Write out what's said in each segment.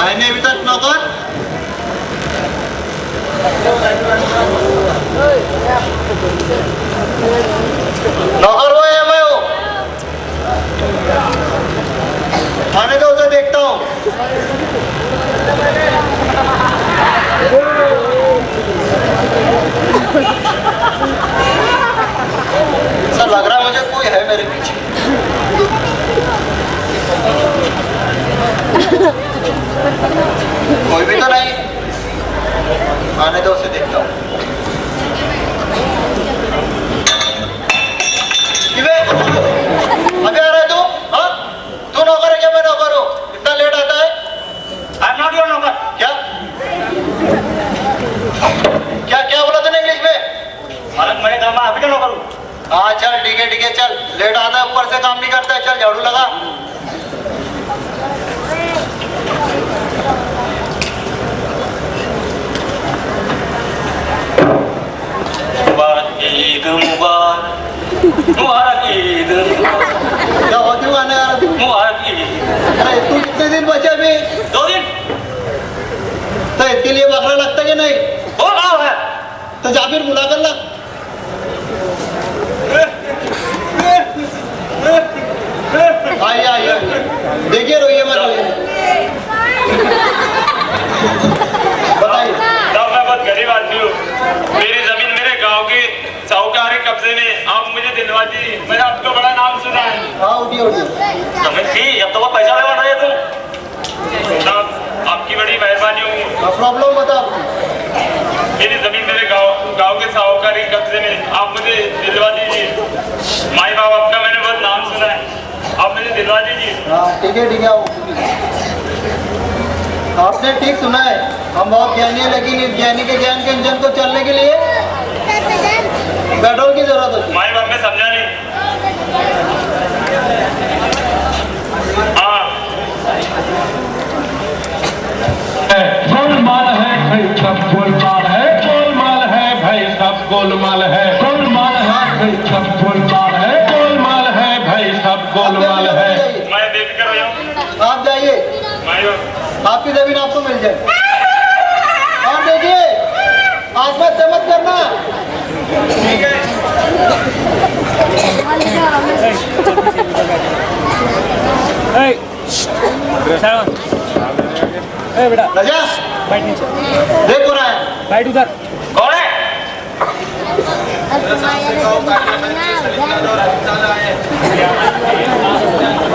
आईने अभी तक नौकर नौकर वो है, मैं हूँ। आने दो, उसे देखता हूँ। सर लग रहा है मुझे कोई है मेरे पीछे। कोई भी तो नहीं। आने दो, उसे देखता हूँ। अभी आ रहा है तू? हाँ, तू नौकर है क्या? मैं नौकर हूँ। इतना लेट आता है? आई एम नॉट योर नौकर। क्या क्या क्या बोला तूने इंग्लिश में? मालूम मैंने कहा मैं अभी का नौकर हूँ। हाँ चल ठीक है चल। लेट आता है, ऊपर से काम नहीं करता है। चल झाड़ू लगा। ईद मुबारक, मुबारक ईद मुबारक। क्या होती हुआ आने यार? मुबारक ईद। अरे तू कितने दिन बचे अभी? 2 दिन। तो इसके लिए बकरा लगता कि नहीं? हो गाँव है तो जा फिर बुला कर ला। आइए देखिए, रोइए मत रोइए। बताइए। मैं बहुत गरीब आदमी हूँ। मेरी जमीन मेरे गांव के साहूकार के कब्जे में। आप मुझे दिलवा दी। मैंने आपका बड़ा नाम सुना है। हाँ उठिए। जमीन थी, अब तो वो पैसा ले रहे तुम। आपकी बड़ी मेहरबानी होगी। प्रॉब्लम बता। मेरी जमीन मेरे गांव के साहूकार के कब्जे में। आप मुझे दिलवा दीजिए। माई बाप आपका मैंने बहुत नाम सुना है। आप मुझे दिलवा दीजिए। हाँ ठीक है आपने ठीक सुना है। हम बहुत ज्ञानी है, लेकिन इस ज्ञानी के ज्ञान के इंजन को चलने के लिए पेट्रोल की जरूरत होती है। माई बाप में समझा नहीं। हाँ गोलमाल है भाई सब गोलमाल है। गोलमाल है भाई सब गोलमाल है। गोलमाल है भाई सब गोलमाल है। गोलमाल है भाई सब गोलमाल है। मैं बेफिक्र हो जाऊँ। आप जाइए, आपकी जमीन आपको मिल जाए। और देखिए आत्महत्या मत करना। ठीक है। बेटा राजा बैठ नीचे, देख रहा है। बैठ उधर। कौन है?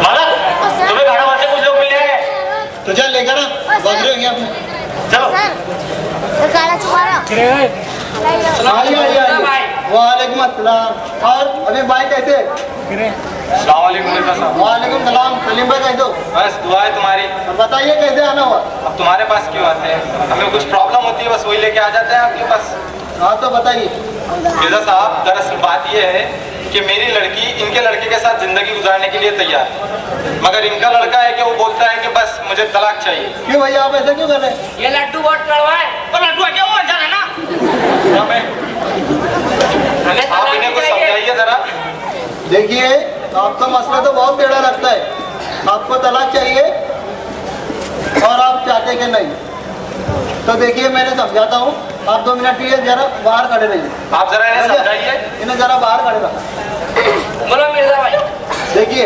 मालक, तुम्हें गाड़ा वाले कुछ लोग मिले हैं। तो चल लेकर आ, बकरे होंगे अपने। चलो। आइए। वालेकुम अस्सलाम। और अभी भाई कैसे? अस्सलाम वालेकुम मिर्जा साहब। वालेकुम सलाम। सलीम भाई कैसे हो? बस दुआ है तुम्हारी। और बताइए कैसे आना हुआ? अब तुम्हारे पास क्यों आते हैं? हमें कुछ प्रॉब्लम होती है, बस वही लेके आ जाते हैं आपके पास। हाँ तो बताइए। मिर्जा साहब, दरअसल बात यह है कि मेरी लड़की इनके लड़के के साथ जिंदगी गुजारने के लिए तैयार है, मगर इनका लड़का है कि वो बोलता है कि बस मुझे तलाक चाहिए। क्यों भैया आप ऐसा क्यों कर रहे हैं? ये लड्डू बहुत कड़वा है। तो लड्डू है क्या? वो अंजान है ना। हमें आप इन्हें कुछ समझाइए जरा। देखिए आपका मसला तो बहुत टेढ़ा लगता है। आपको तलाक चाहिए और आप चाहते कि नहीं। तो देखिए मैंने समझाता हूँ, आप 2 मिनट के लिए जरा बाहर खड़े रहिए। आप जरा इन्हें समझाइए। इन्हें जरा बाहर खड़े रखा। बोलो मिर्जा भाई। देखिए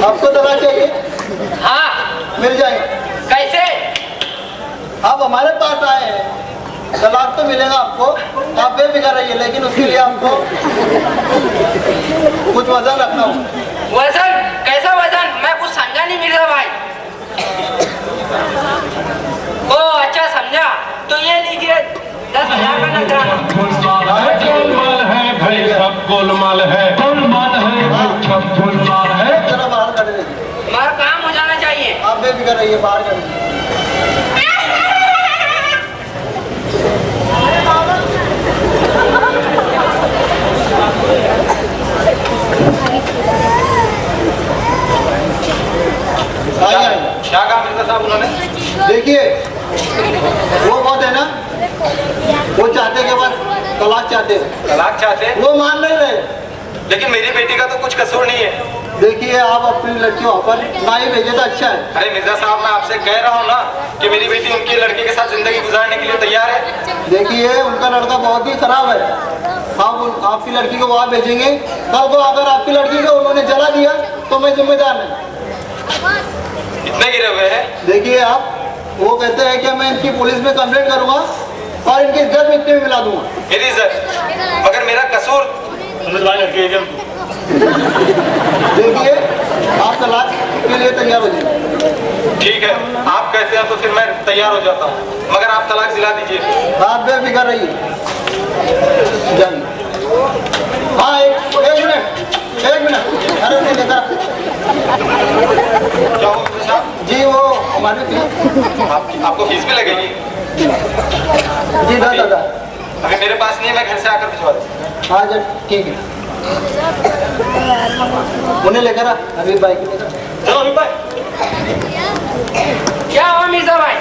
आपको तलाक चाहिए, हाँ मिल जाए। कैसे? आप हमारे पास आए हैं, तलाक तो मिलेगा आपको। आप बेफिक्र रहिए, लेकिन उसके लिए आपको कुछ वजन रखना होगा। वजन? कैसा वजन? मैं कुछ समझा नहीं मिर्जा भाई। ओ अच्छा समझा। तो ये लीजिए 10,000 का नजराना। गोलमाल है भाई सब गोलमाल है। गोलमाल है भाई सब गोलमाल है। जरा बाहर खड़े रहिए। हमारा काम हो जाना चाहिए। आप बेफिक्र रहिए, बाहर खड़े रहिए। क्या कहा मिर्जा साहब उन्होंने? देखिए वो बहुत है ना, वो चाहते के बाद तलाक चाहते हैं। तलाक चाहते हैं? वो मान नहीं रहे। लेकिन मेरी बेटी का तो कुछ कसूर नहीं है। देखिए आप अपनी लड़की वहाँ पर ना ही भेजे तो अच्छा है। अरे मिर्जा साहब, मैं आपसे कह रहा हूँ ना कि मेरी बेटी उनके लड़के के साथ जिंदगी गुजारने के लिए तैयार है। देखिए उनका लड़का बहुत ही खराब है। आप आपकी लड़की को वहाँ भेजेंगे, कल को अगर आपकी लड़की को उन्होंने जला दिया तो मैं जिम्मेदार नहीं। इतने गिरे हुए हैं। देखिए आप, वो कहते हैं कि मैं इनकी पुलिस में कंप्लेंट करूँगा और इनकी इज्जत मिट्टी में मिला दूंगा। मेरी इज्जत, मगर मेरा कसूर। देखिए आप तलाक के लिए तैयार हो जाइए। ठीक है, आप कहते हैं तो फिर मैं तैयार हो जाता हूँ, मगर आप तलाक दिला दीजिए। आप बेफिक्र रहिए, जाइए। हाँ एक मिनट, अरे नहीं देखा क्या हो मिर्जा साहब? जी, वो हमारे फीस आपको फीस भी लगेगी? जी 10,000। अभी मेरे पास नहीं है, मैं घर से आकर भिजवा दूँ। हाँ जी ठीक है, उन्हें लेकर आ, अभी बाइक लेकर। चलो अभी भाई। क्या हुआ मिर्जा भाई?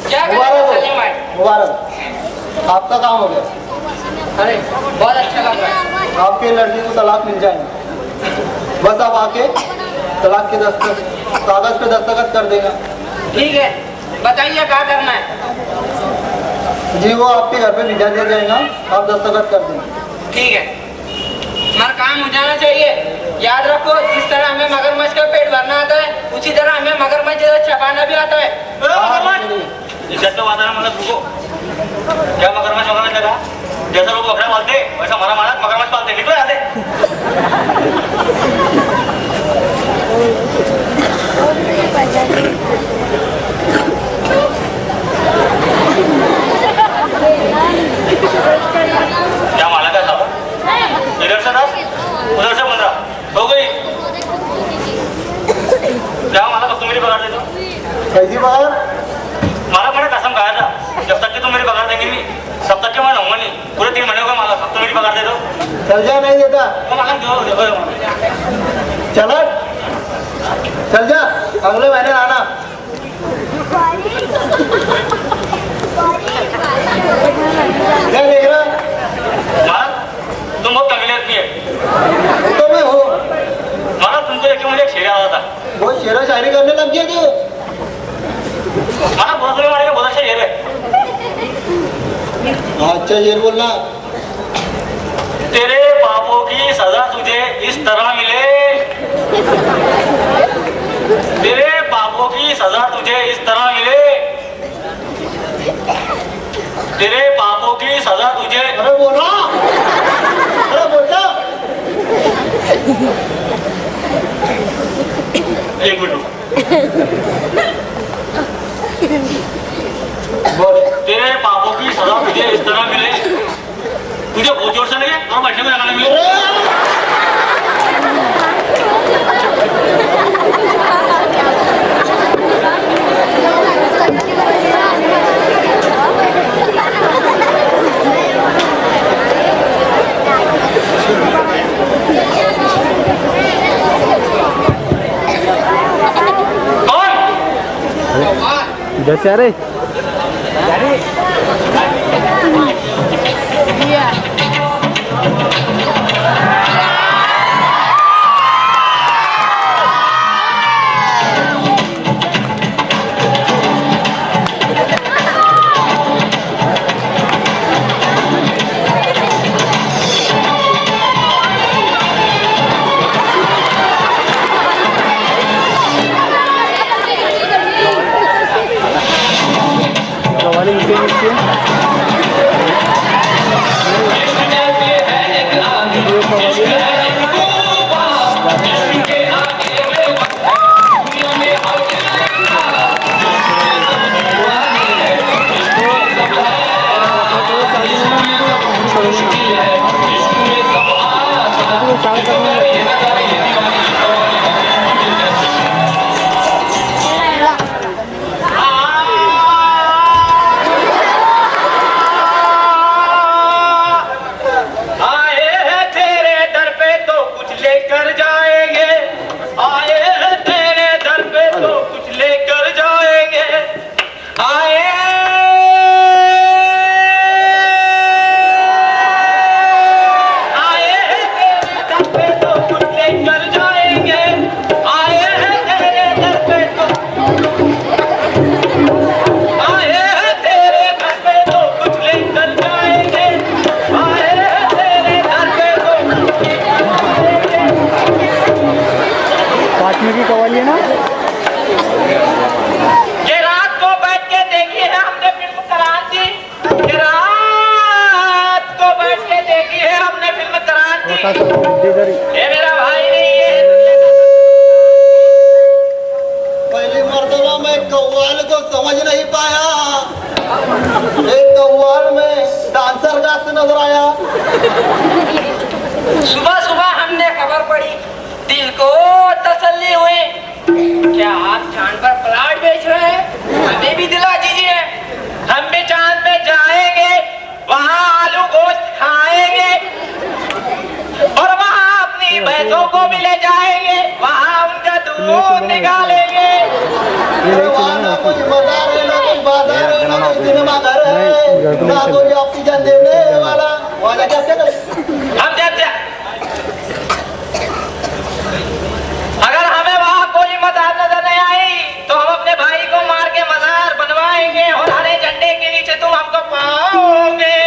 क्या कर रहे हो सलीम भाई? मुबारक, आपका काम हो गया। अरे बहुत अच्छा काम है। आपके लड़की को तलाक मिल जाएंगे, बस आप आके तलाक के कागज पे दस्तखत कर देगा। ठीक है, बताइए क्या करना है? जी वो आपके घर पे भिजा दिया जाएगा, आप दस्तखत कर देंगे। ठीक है, हमारा काम हो जाना चाहिए। याद रखो, जिस तरह हमें मगरमच्छ का पेट भरना आता है, उसी तरह हमें मगरमच्छ जैसा चबाना भी आता है। इज्जत तो आता ना, मतलब रुको, क्या मगरमच्छ लगा? जैसा लोग बकरा पालते वैसा हमारा मानक मगरमच्छ पालते। निकलो यहाँ से। क्या माला का साहब? इधर से 10, उधर से 15 हो गई। क्या माला कब तुम मेरी पगार दे दो? कैसी बात? माला मैंने कसम खाया था, जब तक कि तुम मेरी पगार देंगे नहीं तब तक कि मैं रहूंगा नहीं। पूरे 3 महीने का माला, तुम मेरी पगार दे दो। चल जा, नहीं देता। तो माला दो। चल चल जा, अगले महीने आना। क्या देख रहा? माला तुम बहुत कमीने आदमी है। तो मैं हूँ। माला तुमको देख के मुझे एक शेर याद आता। वो शेरा शायरी करने लग गया कि माला बहुत बड़े मारे का बहुत अच्छा शेर है। अच्छा शेर बोलना। तेरे पापों की सजा तुझे इस तरह मिले, तेरे पापों की सजा तुझे इस तरह मिले, तेरे पापों की सजा तुझे। अरे बोला, अरे बोलना। एक मिनट बोल। तेरे पापों की सजा तुझे इस तरह मिले, तुझे बहुत जोर से लगे और बैठने में लगाने मिले। जैसे अरे पाँचवीं की कवाली है ना। ये रात को बैठ के देखी है हमने फिल्म क्रांति, ये रात को बैठ के देखी है हमने फिल्म क्रांति। ये मेरा भाई नहीं है। पहली मर्तबा मैं कव्वाल को समझ नहीं पाया, एक कव्वाल में डांसर का नजर आया। सुबह सुबह हमने खबर पड़ी, दिल को तसल्ली हुई। क्या आप चांद पर प्लाट बेच रहे हैं? हमें भी दिला दीजिए, हम भी चांद पे जाएंगे, वहाँ आलू गोश्त खाएंगे और वहाँ अपनी भैंसों को भी ले जाएंगे, वहाँ उनका दूध निकालेंगे। वहाँ ना कोई बाजार है, ना कोई बाजार है, ना कोई सिनेमा घर है, ना कोई ऑक्सीजन देने वाला। वहाँ क्या करें? हम जब अगर हमें वहाँ कोई मजार नजर नहीं आई तो हम अपने भाई को मार के मजार बनवाएंगे और हरे झंडे के नीचे तुम हमको पाओगे।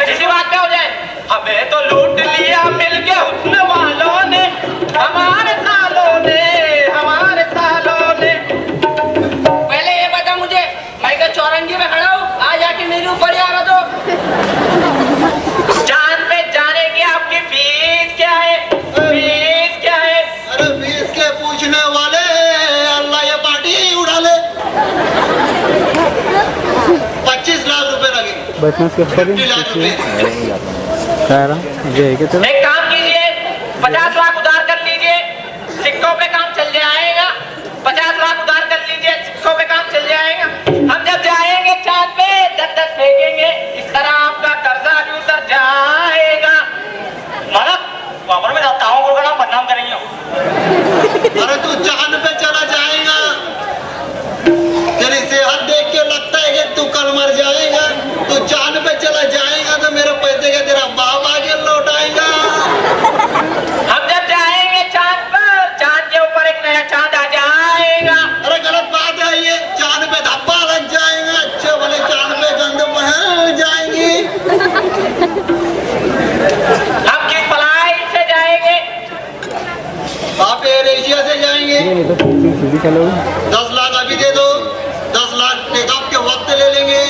किसी बात का हो जाए, हमें तो लूट लिया मिलके हुस्न वालों ने, हमारे सालों ने, हमारे सालों ने। पहले ये बता मुझे, मैं क्या चौरंगी में खड़ा हूँ, आ जाके मेरे ऊपर आ रहा तो। चांद पे जाने की आपकी फीस क्या है? फीस क्या है? अरे फीस के पूछने वाले, अल्लाह ये पार्टी उड़ा ले। 25 लाख रुपए लगेंगे। 50 लाख रुपए। एक काम कीजिए, 50 लाख उधार कर लीजिए, सिक्कों पे काम चल जाएगा। 50 लाख उधार कर लीजिए, सिक्कों पे काम चल जाएगा। हम जब जाएंगे चांद पे 10-10 फेंकेंगे, इस तरह आपका कर्जा भी उतर जाएगा। मतलब वापर में ताऊ का नाम बदनाम करेंगे। अरे तू चांद पे चला जाएगा, तेरी सेहत देख के लगता है कि तू कल मर जाएगा। तू चांद पे चला जाएगा तो मेरे पैसे का तेरा बाप आके लौटाएगा। हम जब जाएंगे चांद पर, चांद के ऊपर एक नया चांद आ जाएगा। अरे गलत बात है ये, चांद पे धब्बा लग जाएगा, अच्छे भले चांद पे गंद बहल जाएंगी। हम किस फ्लाइट से जाएंगे? आप एयर एशिया से जाएंगे। 10 लाख अभी दे दो, 10 लाख टेक ऑफ के वक्त ले लेंगे।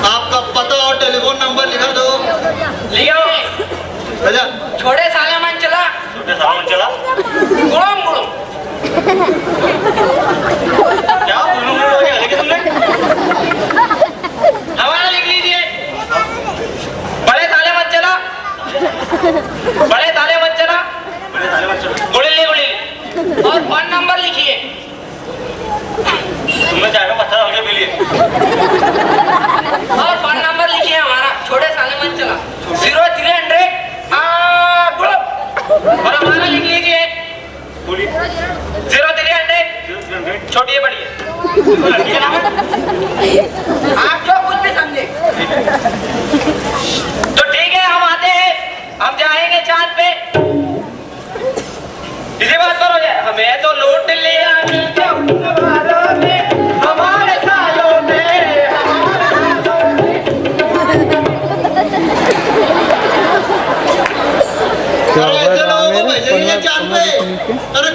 आपका पता और टेलीफोन नंबर लिखा दो। लियो अच्छा, छोड़े साले मन चला, गुड़म गुड़म। क्या बोलूं लेकिन तुमने हमारा लिख लीजिए, बड़े साले मत चला, बड़े साले मत चला, गुड़िल्ली गुड़िल्ली। और फोन नंबर लिखिए। तुम्हें जाएगा पत्थर होने के लिए। और फोन नंबर लिखिए हमारा, छोटे साले मत चला, 0300 गुड़म। और हमारा लिख लीजिए 0300 छोटी है बड़ी है। आप जो कुछ भी समझे तो ठीक है, हम आते हैं, हम जाएंगे चांद पे। इसी बात पर हो जाए, हमें तो लूट लिया मिलके हुस्न वालों ने, हमारे सालों ने, अरे ऐसे लोगों को भेजेंगे चांद पे। अरे